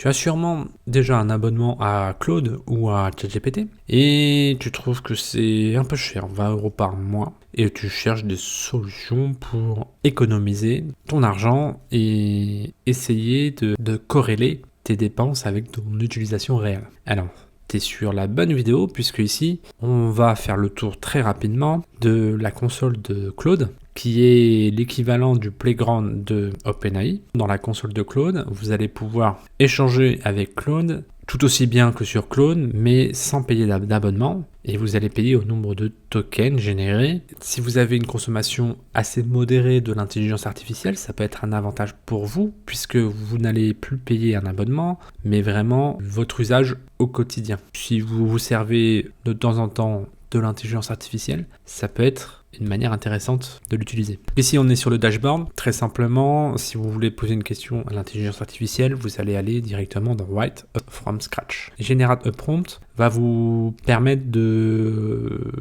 Tu as sûrement déjà un abonnement à Claude ou à ChatGPT et tu trouves que c'est un peu cher, 20 € par mois, et tu cherches des solutions pour économiser ton argent et essayer de corréler tes dépenses avec ton utilisation réelle. Alors, tu es sur la bonne vidéo puisque ici, on va faire le tour très rapidement de la console de Claude, qui est l'équivalent du Playground de OpenAI. Dans la console de Claude, vous allez pouvoir échanger avec Claude tout aussi bien que sur Claude, mais sans payer d'abonnement, et vous allez payer au nombre de tokens générés. Si vous avez une consommation assez modérée de l'intelligence artificielle, ça peut être un avantage pour vous, puisque vous n'allez plus payer un abonnement, mais vraiment votre usage au quotidien. Si vous vous servez de temps en temps de l'intelligence artificielle, ça peut être une manière intéressante de l'utiliser. Ici, on est sur le dashboard. Très simplement, si vous voulez poser une question à l'intelligence artificielle, vous allez aller directement dans Write from Scratch. Generate a Prompt va vous permettre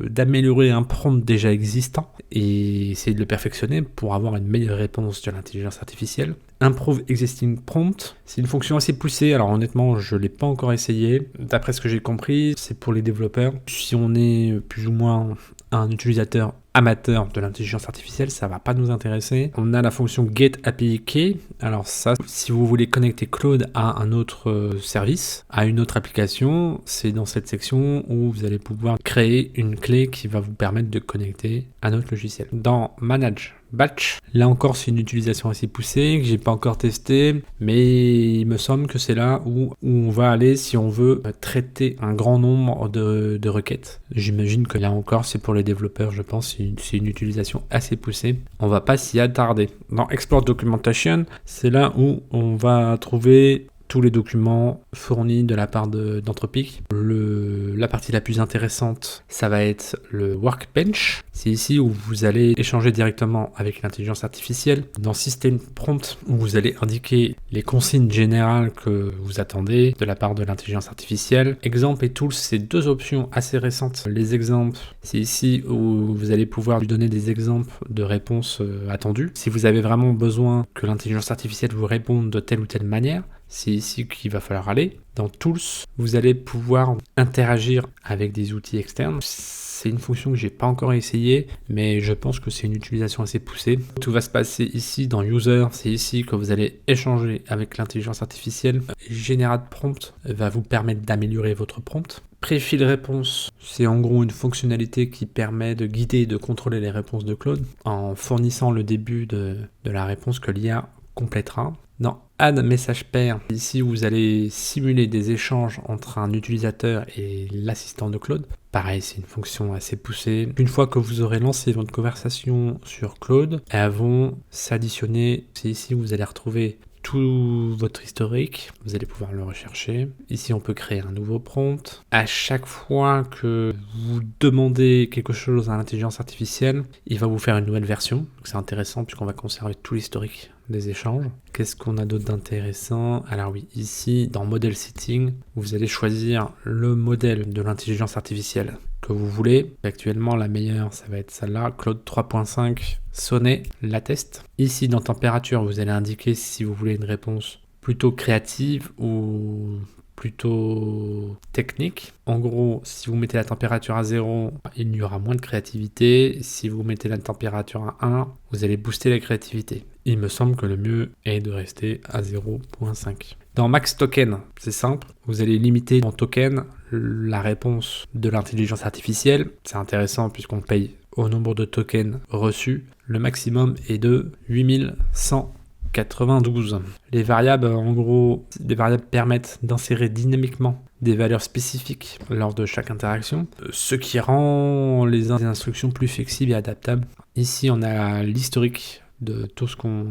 d'améliorer un prompt déjà existant et essayer de le perfectionner pour avoir une meilleure réponse de l'intelligence artificielle. Improve Existing Prompt, c'est une fonction assez poussée. Alors honnêtement, je ne l'ai pas encore essayé. D'après ce que j'ai compris, c'est pour les développeurs. Si on est plus ou moins un utilisateur amateur de l'intelligence artificielle, ça va pas nous intéresser. On a la fonction Get API Key. Alors ça, si vous voulez connecter Claude à un autre service, à une autre application, c'est dans cette section où vous allez pouvoir créer une clé qui va vous permettre de connecter à notre logiciel. Dans Manage Batch, là encore c'est une utilisation assez poussée que j'ai pas encore testé, mais il me semble que c'est là où on va aller si on veut traiter un grand nombre de requêtes. J'imagine que là encore c'est pour les développeurs, je pense, c'est une utilisation assez poussée. On va pas s'y attarder. Dans Export Documentation, c'est là où on va trouver tous les documents fournis de la part d'Anthropic. La partie la plus intéressante, ça va être le Workbench. C'est ici où vous allez échanger directement avec l'intelligence artificielle. Dans System Prompt, où vous allez indiquer les consignes générales que vous attendez de la part de l'intelligence artificielle. Exemple et Tools, c'est deux options assez récentes. Les exemples, c'est ici où vous allez pouvoir lui donner des exemples de réponses attendues. Si vous avez vraiment besoin que l'intelligence artificielle vous réponde de telle ou telle manière, c'est ici qu'il va falloir aller. Dans Tools, vous allez pouvoir interagir avec des outils externes. C'est une fonction que j'ai pas encore essayé, mais je pense que c'est une utilisation assez poussée. Tout va se passer ici dans User, c'est ici que vous allez échanger avec l'intelligence artificielle. Generate Prompt va vous permettre d'améliorer votre prompt. Préfill réponse, c'est en gros une fonctionnalité qui permet de guider et de contrôler les réponses de Claude en fournissant le début de la réponse que l'IA complétera. Dans Add Message Pair, ici vous allez simuler des échanges entre un utilisateur et l'assistant de Claude. Pareil, c'est une fonction assez poussée. Une fois que vous aurez lancé votre conversation sur Claude, elles vont s'additionner. C'est ici où vous allez retrouver tout votre historique, vous allez pouvoir le rechercher. Ici, on peut créer un nouveau prompt. À chaque fois que vous demandez quelque chose à l'intelligence artificielle, il va vous faire une nouvelle version. C'est intéressant puisqu'on va conserver tout l'historique des échanges. Qu'est-ce qu'on a d'autre d'intéressant? Alors oui, ici, dans Model Setting, vous allez choisir le modèle de l'intelligence artificielle que vous voulez. Actuellement, la meilleure, ça va être celle-là, Claude 3.5 Sonnet l'atteste. Ici, dans température, vous allez indiquer si vous voulez une réponse plutôt créative ou plutôt technique. En gros, si vous mettez la température à 0, il y aura moins de créativité. Si vous mettez la température à 1, vous allez booster la créativité. Il me semble que le mieux est de rester à 0.5. Dans Max Token, c'est simple. Vous allez limiter en token la réponse de l'intelligence artificielle. C'est intéressant puisqu'on paye au nombre de tokens reçus. Le maximum est de 8192. Les variables, en gros, des variables permettent d'insérer dynamiquement des valeurs spécifiques lors de chaque interaction, ce qui rend les instructions plus flexibles et adaptables. Ici, on a l'historique de tout ce qu'on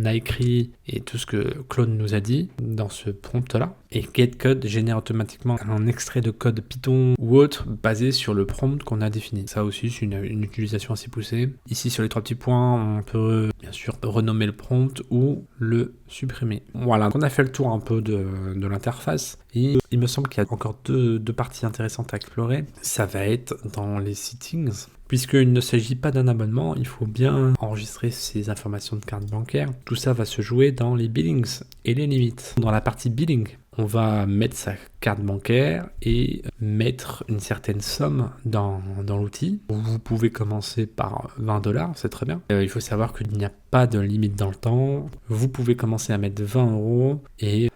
a écrit et tout ce que Claude nous a dit dans ce prompt-là. Et GetCode génère automatiquement un extrait de code Python ou autre basé sur le prompt qu'on a défini. Ça aussi, c'est une utilisation assez poussée. Ici, sur les trois petits points, on peut bien sûr renommer le prompt ou le supprimer. Voilà, on a fait le tour un peu de l'interface. Et il me semble qu'il y a encore deux parties intéressantes à explorer. Ça va être dans les settings, Puisqu'il ne s'agit pas d'un abonnement, il faut bien enregistrer ses informations de carte bancaire. Tout ça va se jouer dans les billings et les limites. Dans la partie billing, on va mettre sa carte bancaire et mettre une certaine somme dans l'outil. Vous pouvez commencer par 20$, c'est très bien. Il faut savoir qu'il n'y a pas de limite dans le temps. Vous pouvez commencer à mettre 20€ et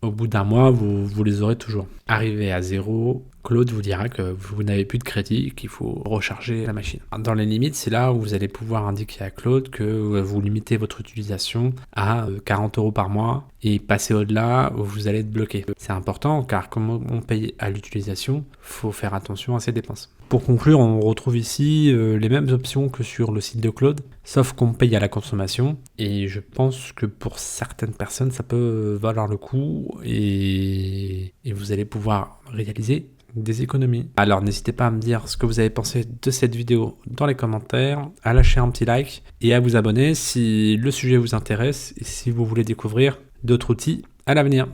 au bout d'un mois, vous les aurez toujours. Arrivé à 0, Claude vous dira que vous n'avez plus de crédit, qu'il faut recharger la machine. Dans les limites, c'est là où vous allez pouvoir indiquer à Claude que vous limitez votre utilisation à 40€ par mois et passer au-delà, vous allez être bloqué. C'est important car comme on paye à l'utilisation, il faut faire attention à ses dépenses. Pour conclure, on retrouve ici les mêmes options que sur le site de Claude, sauf qu'on paye à la consommation. Et je pense que pour certaines personnes, ça peut valoir le coup et vous allez pouvoir réaliser des économies. Alors n'hésitez pas à me dire ce que vous avez pensé de cette vidéo dans les commentaires, à lâcher un petit like et à vous abonner si le sujet vous intéresse et si vous voulez découvrir d'autres outils à l'avenir.